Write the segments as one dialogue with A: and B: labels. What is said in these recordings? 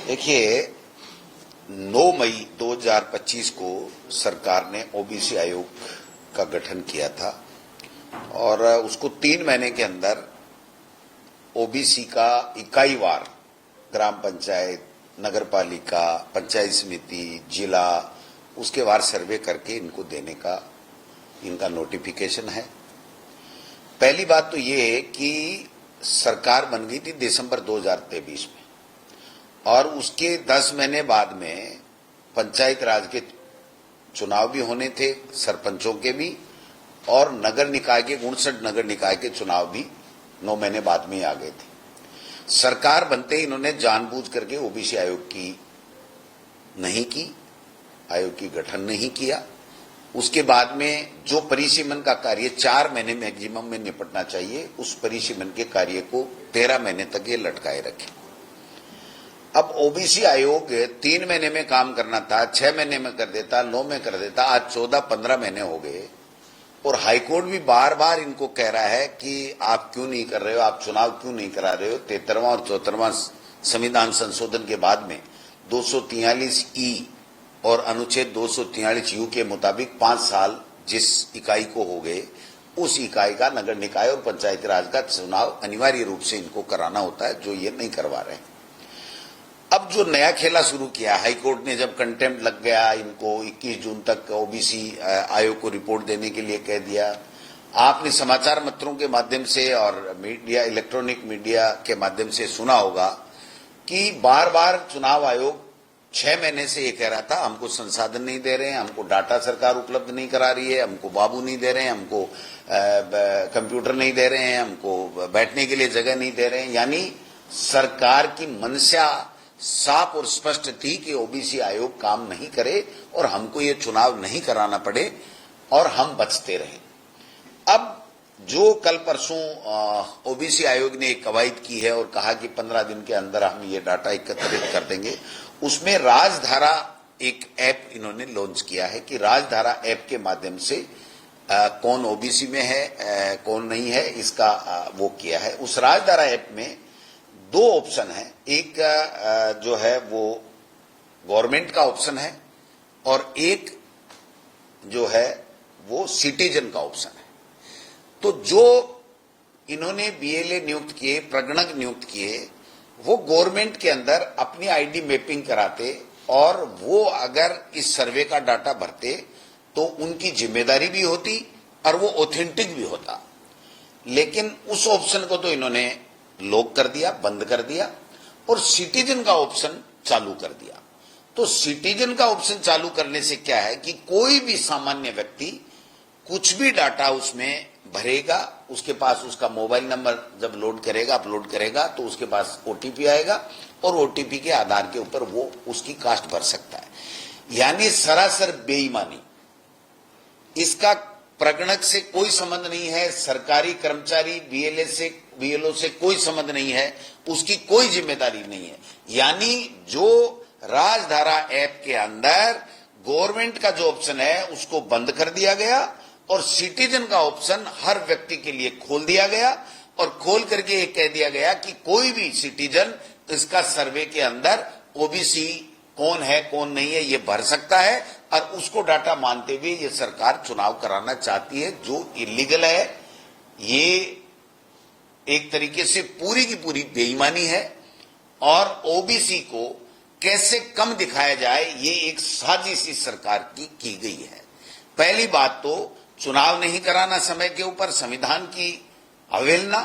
A: देखिए, 9 मई 2025 को सरकार ने ओबीसी आयोग का गठन किया था और उसको 3 महीने के अंदर ओबीसी का इकाईवार ग्राम पंचायत, नगर पालिका, पंचायत समिति, जिला उसके वार सर्वे करके इनको देने का इनका नोटिफिकेशन है। पहली बात तो ये है कि सरकार बन गई थी दिसंबर 2023 में और उसके 10 महीने बाद में पंचायत राज के चुनाव भी होने थे, सरपंचों के भी, और नगर निकाय के 59 नगर निकाय के चुनाव भी 9 महीने बाद में ही आ गए थे। सरकार बनते ही इन्होंने जानबूझ करके ओबीसी आयोग की नहीं की, आयोग की गठन नहीं किया। उसके बाद में जो परिसीमन का कार्य 4 महीने मैक्सिमम में निपटना चाहिए, उस परिसीमन के कार्य को 13 महीने तक ये लटकाए रखे। अब ओबीसी आयोग 3 महीने में काम करना था, 6 महीने में कर देता, 9 में कर देता, आज 14-15 महीने हो गए और हाईकोर्ट भी बार बार इनको कह रहा है कि आप क्यों नहीं कर रहे हो, आप चुनाव क्यों नहीं करा रहे हो। 73वां और 74वां संविधान संशोधन के बाद में 243E और अनुच्छेद 243U के मुताबिक 5 साल जिस इकाई को हो गए, उस इकाई का नगर निकाय और पंचायती राज का चुनाव अनिवार्य रूप से इनको कराना होता है, जो ये नहीं करवा रहे हैं। अब जो नया खेला शुरू किया, हाईकोर्ट ने जब कंटेम्प्ट लग गया, इनको 21 जून तक ओबीसी आयोग को रिपोर्ट देने के लिए कह दिया। आपने समाचार पत्रों के माध्यम से और मीडिया, इलेक्ट्रॉनिक मीडिया के माध्यम से सुना होगा कि बार बार चुनाव आयोग 6 महीने से ये कह रहा था हमको संसाधन नहीं दे रहे हैं, हमको डाटा सरकार उपलब्ध नहीं करा रही है, हमको बाबू नहीं दे रहे हैं, हमको कंप्यूटर नहीं दे रहे हैं, हमको बैठने के लिए जगह नहीं दे रहे हैं। यानी सरकार की मंशा साफ और स्पष्ट थी कि ओबीसी आयोग काम नहीं करे और हमको ये चुनाव नहीं कराना पड़े और हम बचते रहे। अब जो कल परसों ओबीसी आयोग ने एक कवायद की है और कहा कि 15 दिन के अंदर हम ये डाटा एकत्रित कर देंगे, उसमें राजधारा एक ऐप इन्होंने लॉन्च किया है कि राजधारा ऐप के माध्यम से कौन ओबीसी में है, कौन नहीं है, इसका वो किया है। उस राजधारा ऐप में 2 ऑप्शन है, एक जो है वो गवर्नमेंट का ऑप्शन है और एक जो है वो सिटीजन का ऑप्शन है। तो जो इन्होंने बीएलए नियुक्त किए, प्रगणक नियुक्त किए, वो गवर्नमेंट के अंदर अपनी आईडी मैपिंग कराते और वो अगर इस सर्वे का डाटा भरते तो उनकी जिम्मेदारी भी होती और वो ऑथेंटिक भी होता। लेकिन उस ऑप्शन को तो इन्होंने लॉक कर दिया, बंद कर दिया और सिटीजन का ऑप्शन चालू कर दिया। तो सिटीजन का ऑप्शन चालू करने से क्या है कि कोई भी सामान्य व्यक्ति कुछ भी डाटा उसमें भरेगा, उसके पास उसका मोबाइल नंबर जब लोड करेगा, अपलोड करेगा, तो उसके पास ओटीपी आएगा और ओटीपी के आधार के ऊपर वो उसकी कास्ट भर सकता है। यानी सरासर बेईमानी। इसका प्रगणक से कोई संबंध नहीं है, सरकारी कर्मचारी बीएलओ से कोई संबंध नहीं है, उसकी कोई जिम्मेदारी नहीं है। यानी जो राजधारा ऐप के अंदर गवर्नमेंट का जो ऑप्शन है उसको बंद कर दिया गया और सिटीजन का ऑप्शन हर व्यक्ति के लिए खोल दिया गया और खोल करके ये कह दिया गया कि कोई भी सिटीजन इसका सर्वे के अंदर ओबीसी कौन है कौन नहीं है ये भर सकता है और उसको डाटा मानते हुए ये सरकार चुनाव कराना चाहती है, जो इलीगल है। ये एक तरीके से पूरी की पूरी बेईमानी है और ओबीसी को कैसे कम दिखाया जाए ये एक साजिश इस सरकार की गई है। पहली बात तो चुनाव नहीं कराना समय के ऊपर, संविधान की अवहेलना,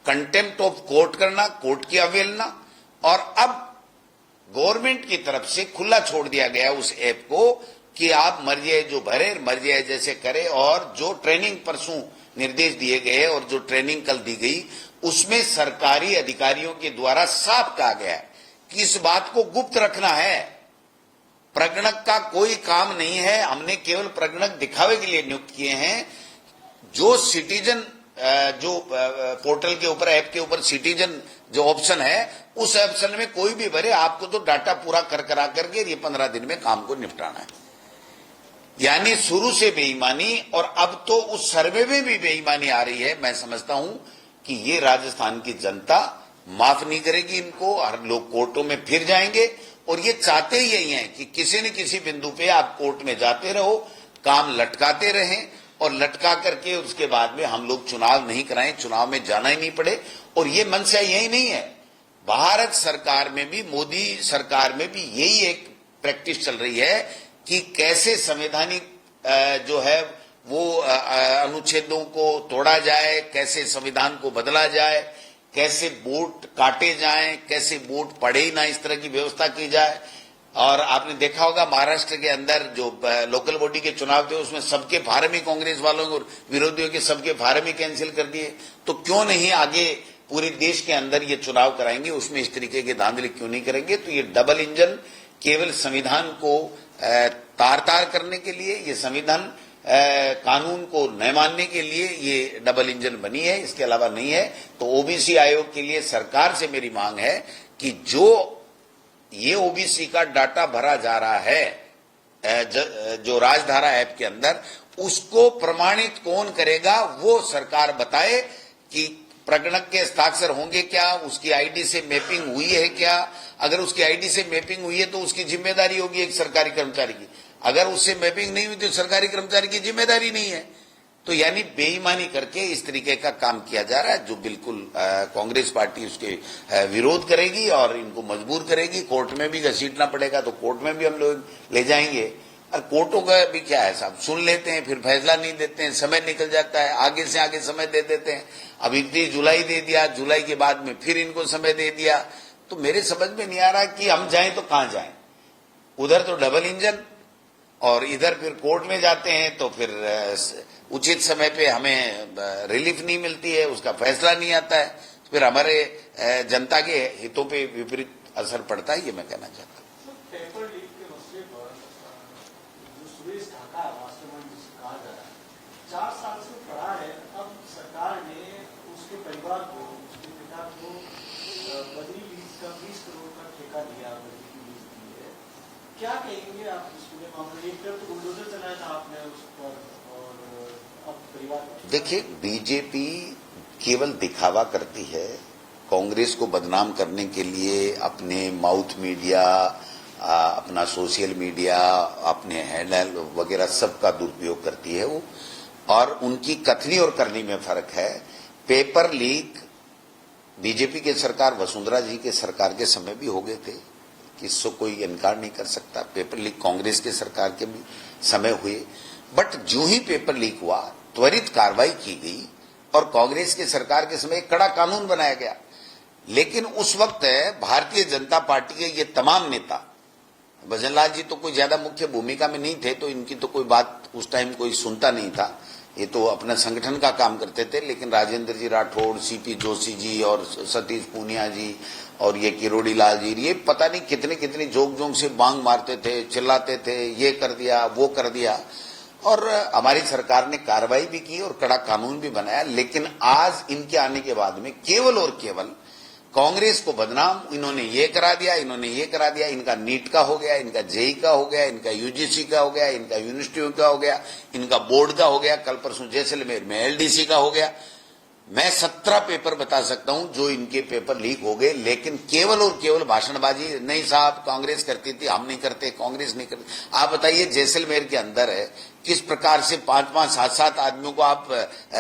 A: कंटेम्प्ट ऑफ कोर्ट करना, कोर्ट की अवहेलना, और अब गवर्नमेंट की तरफ से खुला छोड़ दिया गया उस ऐप को कि आप मर्जी है जो भरे, मर्जी है जैसे करे। और जो ट्रेनिंग परसों निर्देश दिए गए और जो ट्रेनिंग कल दी गई उसमें सरकारी अधिकारियों के द्वारा साफ कहा गया है कि इस बात को गुप्त रखना है। प्रगणक का कोई काम नहीं है, हमने केवल प्रगणक दिखावे के लिए नियुक्त किए हैं। जो सिटीजन जो पोर्टल के ऊपर, ऐप के ऊपर सिटीजन जो ऑप्शन है, उस ऑप्शन में कोई भी भरे, आपको तो डाटा पूरा करा करके ये 15 दिन में काम को निपटाना है। यानी शुरू से बेईमानी और अब तो उस सर्वे में भी बेईमानी आ रही है। मैं समझता हूं कि ये राजस्थान की जनता माफ नहीं करेगी इनको, हर लोग कोर्टों में फिर जाएंगे। और ये चाहते ही यही हैं कि किसी न किसी बिंदु पे आप कोर्ट में जाते रहो, काम लटकाते रहें और लटका करके उसके बाद में हम लोग चुनाव नहीं कराएं, चुनाव में जाना ही नहीं पड़े। और ये मंशा यही नहीं है, भारत सरकार में भी, मोदी सरकार में भी यही एक प्रैक्टिस चल रही है कि कैसे संवैधानिक जो है वो अनुच्छेदों को तोड़ा जाए, कैसे संविधान को बदला जाए, कैसे वोट काटे जाएं, कैसे वोट पड़े ही ना, इस तरह की व्यवस्था की जाए। और आपने देखा होगा महाराष्ट्र के अंदर जो लोकल बॉडी के चुनाव थे उसमें सबके फार्म ही कांग्रेस वालों और विरोधियों के सबके फार्म ही कैंसिल कर दिए। तो क्यों नहीं आगे पूरे देश के अंदर ये चुनाव कराएंगे, उसमें इस तरीके के धांधली क्यों नहीं करेंगे। तो ये डबल इंजन केवल संविधान को तार तार करने के लिए, ये संविधान कानून को न मानने के लिए ये डबल इंजन बनी है, इसके अलावा नहीं है। तो ओबीसी आयोग के लिए सरकार से मेरी मांग है कि जो ये ओबीसी का डाटा भरा जा रहा है जो राजधारा ऐप के अंदर, उसको प्रमाणित कौन करेगा वो सरकार बताए कि प्रगणक के हस्ताक्षर होंगे क्या, उसकी आईडी से मैपिंग हुई है क्या। अगर उसकी आईडी से मैपिंग हुई है तो उसकी जिम्मेदारी होगी एक सरकारी कर्मचारी की, अगर उससे मैपिंग नहीं हुई तो सरकारी कर्मचारी की जिम्मेदारी नहीं है। तो यानी बेईमानी करके इस तरीके का काम किया जा रहा है, जो बिल्कुल कांग्रेस पार्टी उसके विरोध करेगी और इनको मजबूर करेगी। कोर्ट में भी घसीटना पड़ेगा तो कोर्ट में भी हम लोग ले जाएंगे। और कोर्टों का भी क्या है साहब, सुन लेते हैं फिर फैसला नहीं देते हैं, समय निकल जाता है, आगे से आगे समय दे देते हैं। अब 31 जुलाई दे दिया, जुलाई के बाद में फिर इनको समय दे दिया। तो मेरे समझ में नहीं आ रहा कि हम जाएं तो कहां जाएं। उधर तो डबल इंजन और इधर फिर कोर्ट में जाते हैं तो फिर उचित समय पे हमें रिलीफ नहीं मिलती है, उसका फैसला नहीं आता है, फिर हमारे जनता के हितों पे विपरीत असर पड़ता है। ये मैं कहना चाहता हूँ।
B: पेपर लीक के मसले पर जो सुरेश ढाका वास्तव में कहा जा रहा है 4 साल से पड़ा है, अब सरकार ने उसके परिवार को, उसके पिता को बदरी लीज का 20 करोड़ का ठेका दिया, बदरी की लीज दी है। क्या कहेंगे आप इस पूरे मामले? एक तरफ तो बुलडोजर चलाया था आपने उस पर,
A: देखिए बीजेपी केवल दिखावा करती है, कांग्रेस को बदनाम करने के लिए अपने माउथ मीडिया, अपना सोशल मीडिया, अपने हैंडल वगैरह सबका दुरुपयोग करती है वो। और उनकी कथनी और करनी में फर्क है। पेपर लीक बीजेपी के सरकार, वसुंधरा जी के सरकार के समय भी हो गए थे, इसको कोई इनकार नहीं कर सकता। पेपर लीक कांग्रेस के सरकार के भी समय हुए, बट जो ही पेपर लीक हुआ त्वरित कार्रवाई की गई और कांग्रेस की सरकार के समय एक कड़ा कानून बनाया गया। लेकिन उस वक्त भारतीय जनता पार्टी के ये तमाम नेता, भजनलाल जी तो कोई ज्यादा मुख्य भूमिका में नहीं थे, तो इनकी तो कोई बात उस टाइम कोई सुनता नहीं था, ये तो अपना संगठन का काम करते थे। लेकिन राजेंद्र जी राठौड़, सीपी जोशी जी और सतीश पूनिया जी और ये किरोड़ी लाल जी, ये पता नहीं कितने कितने जोग जोग से बांग मारते थे, चिल्लाते थे, ये कर दिया वो कर दिया। और हमारी सरकार ने कार्रवाई भी की और कड़ा कानून भी बनाया। लेकिन आज इनके आने के बाद में केवल और केवल कांग्रेस को बदनाम, इन्होंने ये करा दिया, इन्होंने ये करा दिया, इनका नीट का हो गया, इनका जेई का हो गया, इनका यूजीसी का हो गया, इनका यूनिवर्सिटियों का हो गया, इनका बोर्ड का हो गया, कल परसों जैसलमेर में एलडीसी का हो गया। मैं 17 पेपर बता सकता हूं जो इनके पेपर लीक हो गए, लेकिन केवल और केवल भाषणबाजी। नहीं साहब कांग्रेस करती थी, हम नहीं करते, कांग्रेस नहीं करती। आप बताइए जैसलमेर के अंदर है किस प्रकार से 5-5, 7-7 आदमियों को आप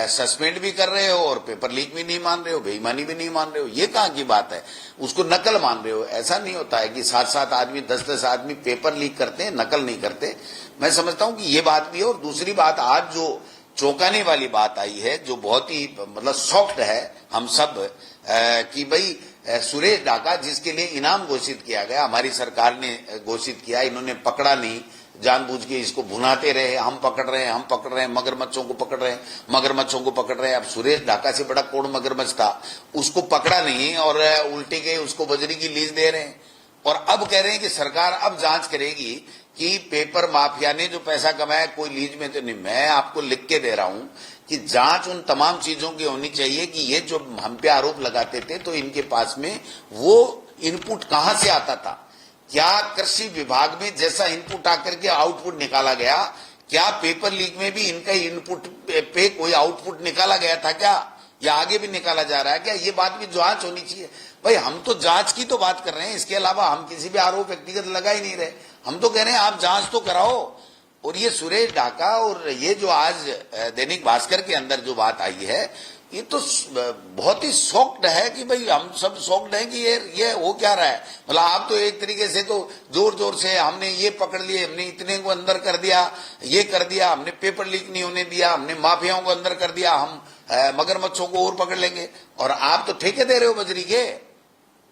A: सस्पेंड भी कर रहे हो और पेपर लीक भी नहीं मान रहे हो, बेईमानी भी नहीं मान रहे हो। ये कहां की बात है? उसको नकल मान रहे हो। ऐसा नहीं होता है कि 7-7 आदमी, 10-10 आदमी पेपर लीक करते हैं, नकल नहीं करते। मैं समझता हूं कि ये बात भी है। और दूसरी बात, आज जो चौंकाने वाली बात आई है, जो बहुत ही मतलब सॉफ्ट है हम सब, कि भाई सुरेश ढाका जिसके लिए इनाम घोषित किया गया, हमारी सरकार ने घोषित किया, इन्होंने पकड़ा नहीं, जानबूझ के इसको भुनाते रहे, हम पकड़ रहे हैं, हम पकड़ रहे हैं, मगरमच्छों को पकड़ रहे हैं, मगरमच्छों को पकड़ रहे हैं। अब सुरेश ढाका से बड़ा कोड़ मगरमच्छ था, उसको पकड़ा नहीं और उल्टी गई, उसको बजरी की लीज दे रहे हैं। और अब कह रहे हैं कि सरकार अब जांच करेगी कि पेपर माफिया ने जो पैसा कमाया कोई लीज में तो नहीं। मैं आपको लिख के दे रहा हूं कि जांच उन तमाम चीजों की होनी चाहिए कि ये जो हम पे आरोप लगाते थे तो इनके पास में वो इनपुट कहां से आता था। क्या कृषि विभाग में जैसा इनपुट आकर के आउटपुट निकाला गया, क्या पेपर लीक में भी इनका इनपुट पे कोई आउटपुट निकाला गया था क्या? या आगे भी निकाला जा रहा है क्या? ये बात भी जांच होनी चाहिए। भाई हम तो जांच की तो बात कर रहे हैं, इसके अलावा हम किसी भी आरोप व्यक्तिगत लगा ही नहीं रहे। हम तो कह रहे हैं आप जांच तो कराओ। और ये सुरेश ढाका और ये जो आज दैनिक भास्कर के अंदर जो बात आई है, ये तो बहुत ही शॉक्ड है कि भाई हम सब शॉक्ड हैं कि ये हो क्या रहा है। मतलब आप तो एक तरीके से तो जोर जोर से हमने ये पकड़ लिए, हमने इतने को अंदर कर दिया, ये कर दिया, हमने पेपर लीक नहीं होने दिया, हमने माफियाओं को अंदर कर दिया, हम मगरमच्छों को और पकड़ लेंगे। और आप तो ठेके दे रहे हो बजरी के,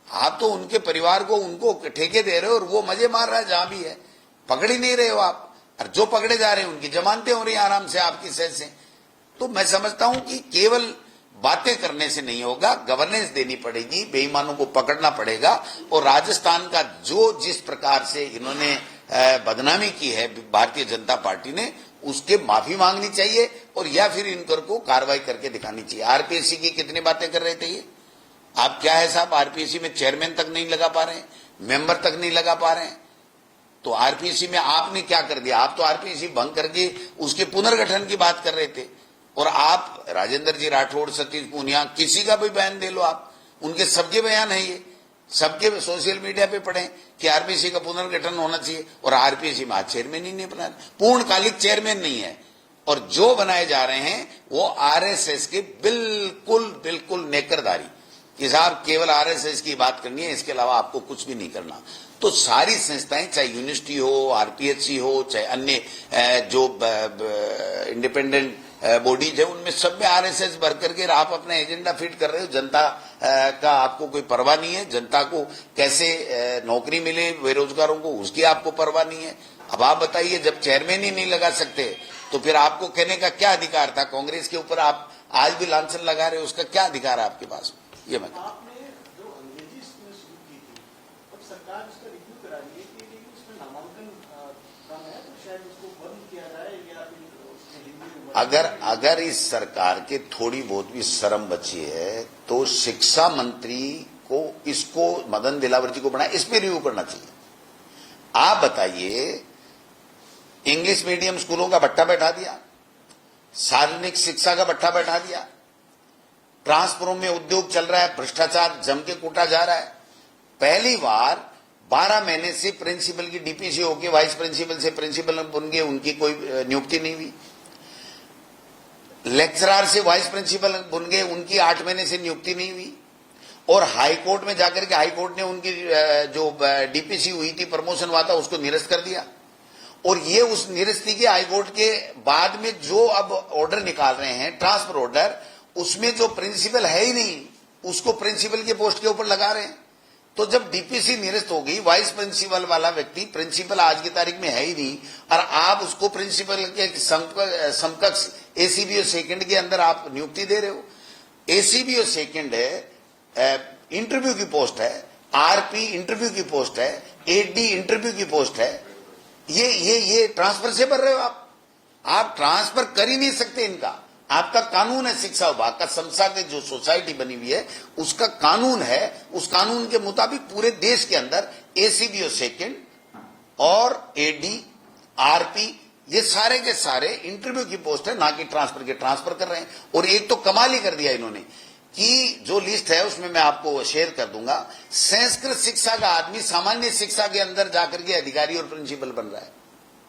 A: आप तो उनके परिवार को उनको ठेके दे रहे हो और वो मजे मार रहा है जहां भी है, पकड़ ही नहीं रहे हो आप। और जो पकड़े जा रहे हैं उनकी जमानतें हो रही हैं आराम से आपकी सेल से। तो मैं समझता हूं कि केवल बातें करने से नहीं होगा, गवर्नेंस देनी पड़ेगी, बेईमानों को पकड़ना पड़ेगा। और राजस्थान का जो जिस प्रकार से इन्होंने बदनामी की है भारतीय जनता पार्टी ने, उसके माफी मांगनी चाहिए और या फिर इनकर को कार्रवाई करके दिखानी चाहिए। आरपीएससी की कितनी बातें कर रहे थे ये, आप क्या है साहब, आरपीएससी में चेयरमैन तक नहीं लगा पा रहे हैं, मेंबर तक नहीं लगा पा रहे हैं। तो आरपीएससी में आपने क्या कर दिया? आप तो आरपीएससी भंग करके उसके पुनर्गठन की बात कर रहे थे। और आप राजेंद्र जी राठौड़, सतीश पूनिया, किसी का भी बयान दे लो आप, उनके सबके बयान है, ये सबके सोशल मीडिया पे पढ़े कि आरपीएससी का पुनर्गठन होना चाहिए। और आरपीएससी में आज चेयरमैन ही नहीं बना, पूर्णकालिक चेयरमैन नहीं है। और जो बनाए जा रहे हैं वो आरएसएस के बिल्कुल नेकरदारी कि साहब केवल आरएसएस की बात करनी है, इसके अलावा आपको कुछ भी नहीं करना। तो सारी संस्थाएं, चाहे यूनिवर्सिटी हो, आरपीएससी हो, चाहे अन्य जो इंडिपेंडेंट बॉडीज है, उनमें सब में आरएसएस भर करके आप अपना एजेंडा फिट कर रहे हो। जनता का आपको कोई परवाह नहीं है, जनता को कैसे नौकरी मिले बेरोजगारों को, उसकी आपको परवाह नहीं है। अब आप बताइए, जब चेयरमैन ही नहीं लगा सकते तो फिर आपको कहने का क्या अधिकार था? कांग्रेस के ऊपर आप आज भी लांछन लगा रहे हो, उसका क्या अधिकार है आपके पास? ये मैं
B: आपने जो अंग्रेजी स्कूल शुरू की थी, अब सरकार उसका रिव्यू करा रही है कि उसमें नामांकन कम है, तो शायद उसको बंद किया जाए या फिर उसमें हिंदी।
A: अगर इस सरकार के थोड़ी बहुत भी शर्म बची है तो शिक्षा मंत्री को इसको मदन दिलावर जी को बनाया, इस पे रिव्यू करना चाहिए। आप बताइए, इंग्लिश मीडियम स्कूलों का भट्टा बैठा दिया, सार्वजनिक शिक्षा का भट्टा बैठा दिया, ट्रांसफार्मर में उद्योग चल रहा है, भ्रष्टाचार जम के कूटा जा रहा है। पहली बार 12 महीने से प्रिंसिपल की डीपीसी होके वाइस प्रिंसिपल से प्रिंसिपल बन गए, उनकी कोई नियुक्ति नहीं हुई। लेक्चरर से वाइस प्रिंसिपल बन गए, उनकी 8 महीने से नियुक्ति नहीं हुई। और हाई कोर्ट में जाकर के हाई कोर्ट ने उनकी जो डीपीसी हुई थी, प्रमोशन हुआ था, उसको निरस्त कर दिया। और ये उस निरस्ती के हाई कोर्ट के बाद में जो अब ऑर्डर निकाल रहे हैं, ट्रांसफर ऑर्डर, उसमें जो प्रिंसिपल है ही नहीं उसको प्रिंसिपल के पोस्ट के ऊपर लगा रहे हैं। तो जब डीपीसी निरस्त हो गई, वाइस प्रिंसिपल वाला व्यक्ति प्रिंसिपल आज की तारीख में है ही नहीं, और आप उसको प्रिंसिपल के समकक्ष एसीबीओ सेकंड के अंदर आप नियुक्ति दे रहे हो। एसीबीओ सेकंड है, इंटरव्यू की पोस्ट है, आरपी इंटरव्यू की पोस्ट है, एडी इंटरव्यू की पोस्ट है। ये ट्रांसफर से भर रहे हो आप ट्रांसफर कर ही नहीं सकते इनका। आपका कानून है, शिक्षा विभाग का, समसा के जो सोसाइटी बनी हुई है उसका कानून है, उस कानून के मुताबिक पूरे देश के अंदर एसीबीओ सेकंड और एडी, आरपी, ये सारे के सारे इंटरव्यू की पोस्ट है, ना कि ट्रांसफर के। ट्रांसफर कर रहे हैं। और एक तो कमाल ही कर दिया इन्होंने कि जो लिस्ट है उसमें मैं आपको शेयर कर दूंगा, संस्कृत शिक्षा का आदमी सामान्य शिक्षा के अंदर जाकर के अधिकारी और प्रिंसिपल बन रहा है।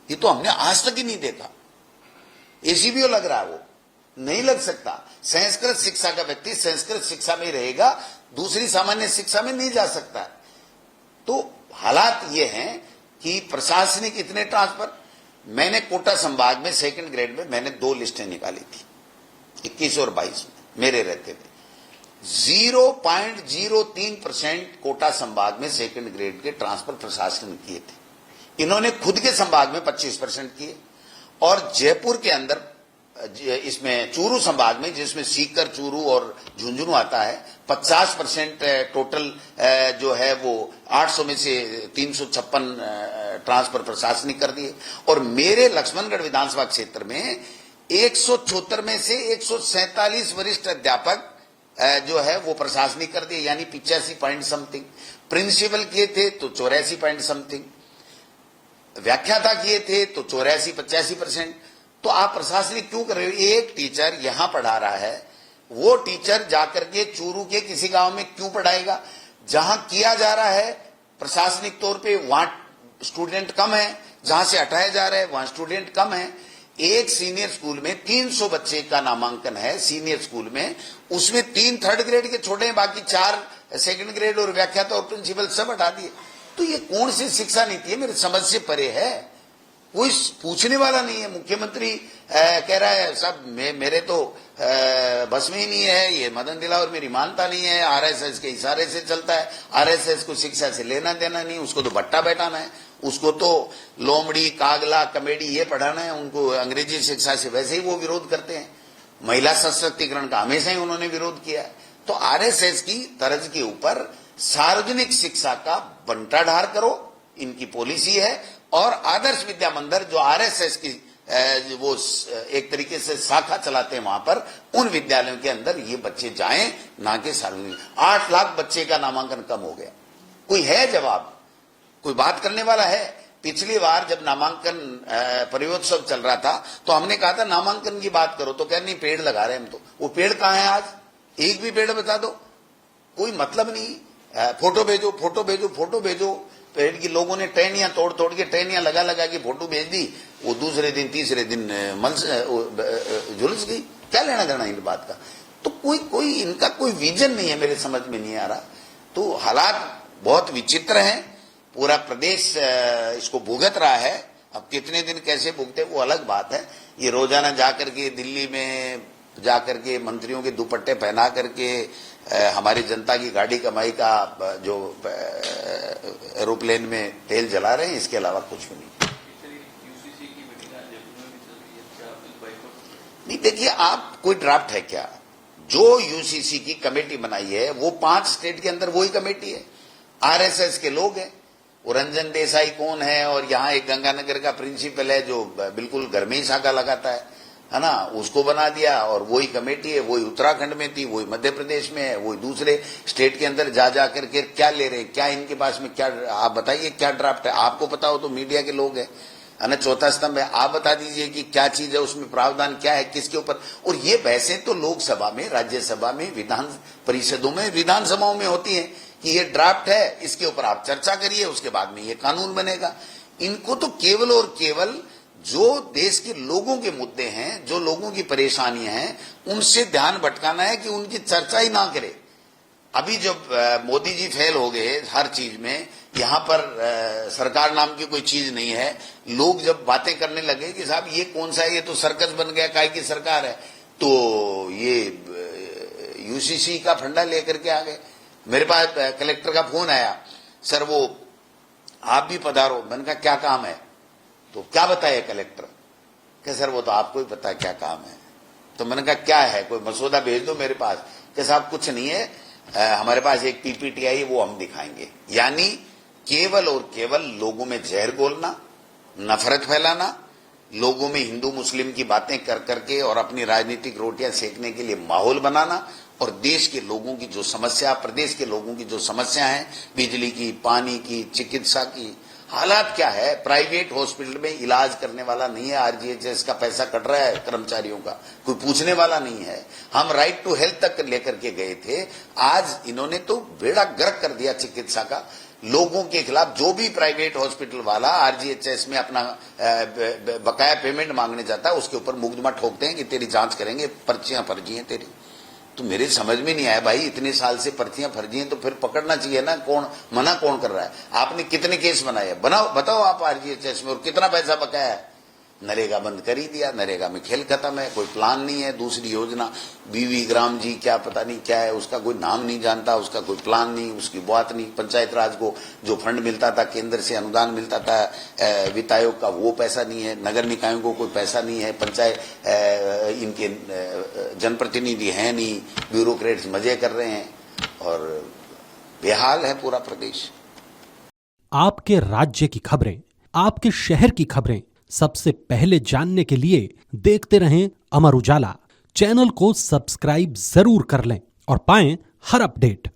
A: ये तो हमने आज तक ही नहीं देखा। एसीबीओ लग रहा है, वो नहीं लग सकता। संस्कृत शिक्षा का व्यक्ति संस्कृत शिक्षा में रहेगा, दूसरी सामान्य शिक्षा में नहीं जा सकता। तो हालात ये हैं कि प्रशासनिक इतने ट्रांसफर। मैंने कोटा संभाग में सेकंड ग्रेड में मैंने 2 लिस्टें निकाली थी 21 और 22 में, मेरे रहते थे। 0.03% कोटा संभाग में सेकंड ग्रेड के ट्रांसफर प्रशासन ने किए थे। इन्होंने खुद के संभाग में 25% किए। और जयपुर के अंदर इसमें चूरू संभाग में, जिसमें सीकर, चूरू और झुंझुनू आता है, 50% टोटल जो है वो 800 में से 356 ट्रांसफर प्रशासनिक कर दिए। और मेरे लक्ष्मणगढ़ विधानसभा क्षेत्र में 174 में से 147 वरिष्ठ अध्यापक जो है वो प्रशासनिक कर दिए, यानी 85 पॉइंट समथिंग। प्रिंसिपल किए थे तो 84 पॉइंट समथिंग, व्याख्याता किए थे तो 84-85%। तो आप प्रशासनिक क्यों कर रहे हो? एक टीचर यहां पढ़ा रहा है, वो टीचर जाकर के चूरू के किसी गांव में क्यों पढ़ाएगा? जहां किया जा रहा है प्रशासनिक तौर पे वहां स्टूडेंट कम है, जहां से हटाया जा रहा है वहां स्टूडेंट कम है। एक सीनियर स्कूल में 300 बच्चे का नामांकन है सीनियर स्कूल में, उसमें 3 थर्ड ग्रेड के छोड़े हैं, बाकी 4 सेकंड ग्रेड और व्याख्याता और प्रिंसिपल सब हटा दिए। तो ये कौन सी शिक्षा नीति है? मेरे समझ से परे है, कोई पूछने वाला नहीं है। मुख्यमंत्री कह रहा है सब मेरे तो बस में ही नहीं है, ये मदन दिलावर मेरी मानता नहीं है, आरएसएस के इशारे से चलता है, आरएसएस को शिक्षा से लेना देना नहीं, उसको तो भट्टा बैठाना है, उसको तो लोमड़ी कागला कमेडी ये पढ़ाना है, उनको अंग्रेजी शिक्षा से वैसे ही वो विरोध करते हैं। महिला सशक्तिकरण का हमेशा ही उन्होंने विरोध किया है। तो आरएसएस की तर्ज के ऊपर सार्वजनिक शिक्षा का बंटाढार करो, इनकी पॉलिसी है। और आदर्श विद्या मंदिर जो आरएसएस की वो एक तरीके से शाखा चलाते हैं, वहां पर उन विद्यालयों के अंदर ये बच्चे जाएं, ना कि सार्वजनिक। 8 लाख बच्चे का नामांकन कम हो गया। कोई है जवाब? कोई बात करने वाला है? पिछली बार जब नामांकन प्रयोत्सव चल रहा था तो हमने कहा था नामांकन की बात करो, तो कह नहीं पेड़ लगा रहे हम। तो वो पेड़ कहां है आज? एक भी पेड़ बता दो, कोई मतलब नहीं। फोटो भेजो फोटो भेजो फोटो भेजो। पेड़ की लोगों ने टहनियां तोड़ तोड़ के टहनियां लगा लगा के फोटो भेज दी, वो दूसरे दिन तीसरे दिन झुलस गई। क्या लेना देना इन बात का? तो कोई इनका कोई विजन नहीं है, मेरे समझ में नहीं आ रहा। तो हालात बहुत विचित्र हैं, पूरा प्रदेश इसको भुगत रहा है। अब कितने दिन कैसे भुगते वो अलग बात है। ये रोजाना जाकर के दिल्ली में जाकर के मंत्रियों के दुपट्टे पहना करके हमारी जनता की गाड़ी कमाई का जो एरोप्लेन में तेल जला रहे हैं, इसके अलावा कुछ भी नहीं। नहीं देखिए, आप कोई ड्राफ्ट है क्या? जो यूसीसी की कमेटी बनाई है वो 5 स्टेट के अंदर वही कमेटी है, आरएसएस के लोग हैं। वो रंजन देसाई कौन है, और यहाँ एक गंगानगर का प्रिंसिपल है जो बिल्कुल घर में ही साका लगाता है ना, उसको बना दिया। और वही कमेटी है, वही उत्तराखंड में थी, वही मध्य प्रदेश में है, वही दूसरे स्टेट के अंदर जा जा करके क्या ले रहे हैं, क्या इनके पास में क्या, आप बताइए क्या ड्राफ्ट है? आपको पता हो तो मीडिया के लोग हैं ना, चौथा स्तंभ है, आप बता दीजिए कि क्या चीज है, उसमें प्रावधान क्या है, किसके ऊपर। और ये बहसें तो लोकसभा में, राज्यसभा में, विधान परिषदों में, विधानसभाओं में होती है कि ये ड्राफ्ट है, इसके ऊपर आप चर्चा करिए, उसके बाद में ये कानून बनेगा। इनको तो केवल और केवल जो देश के लोगों के मुद्दे हैं, जो लोगों की परेशानियां हैं, उनसे ध्यान भटकाना है कि उनकी चर्चा ही ना करे। अभी जब मोदी जी फेल हो गए हर चीज में, यहां पर सरकार नाम की कोई चीज नहीं है, लोग जब बातें करने लगे कि साहब ये कौन सा है, ये तो सर्कस बन गया, काय की सरकार है, तो ये यूसीसी का फंडा लेकर के आ गए। मेरे पास कलेक्टर का फोन आया, सर वो आप भी पधारो। मैंने कहा क्या काम है? तो क्या बताए कलेक्टर? कि सर वो तो आपको ही पता है क्या काम है। तो मैंने कहा क्या है, कोई मसौदा भेज दो मेरे पास। कि साहब कुछ नहीं है, हमारे पास एक पीपीटी आई, वो हम दिखाएंगे। यानी केवल और केवल लोगों में जहर घोलना, नफरत फैलाना, लोगों में हिंदू मुस्लिम की बातें कर करके और अपनी राजनीतिक रोटियां सेकने के लिए माहौल बनाना। और देश के लोगों की जो समस्या, प्रदेश के लोगों की जो समस्या है, बिजली की, पानी की, चिकित्सा की, हालात क्या है? प्राइवेट हॉस्पिटल में इलाज करने वाला नहीं है, आरजीएचएस का पैसा कट रहा है कर्मचारियों का, कोई पूछने वाला नहीं है। हम राइट टू हेल्थ तक लेकर के गए थे, आज इन्होंने तो बेड़ा गर्क कर दिया चिकित्सा का। लोगों के खिलाफ जो भी प्राइवेट हॉस्पिटल वाला आरजीएचएस में अपना बकाया पेमेंट मांगने जाता है, उसके ऊपर मुकदमा ठोकते हैं कि तेरी जांच करेंगे, पर्चियां फर्जी हैं तेरी। तो मेरे समझ में नहीं आया भाई, इतने साल से पर्चियां फर्जी हैं तो फिर पकड़ना चाहिए ना, कौन मना कौन कर रहा है? आपने कितने केस बनाए, बताओ आप आरजीएचएस में, और कितना पैसा बकाया है? नरेगा बंद कर ही दिया, नरेगा में खेल खत्म है, कोई प्लान नहीं है। दूसरी योजना बीवी ग्राम जी क्या पता नहीं क्या है, उसका कोई नाम नहीं जानता, उसका कोई प्लान नहीं, उसकी बात नहीं। पंचायत राज को जो फंड मिलता था, केंद्र से अनुदान मिलता था वित्त आयोग का, वो पैसा नहीं है। नगर निकायों को कोई पैसा नहीं है। पंचायत इनके जनप्रतिनिधि हैं नहीं, ब्यूरोक्रेट्स मजे कर रहे हैं और बेहाल है पूरा प्रदेश।
C: आपके राज्य की खबरें, आपके शहर की खबरें सबसे पहले जानने के लिए देखते रहें अमर उजाला। चैनल को सब्सक्राइब जरूर कर लें और पाएं हर अपडेट।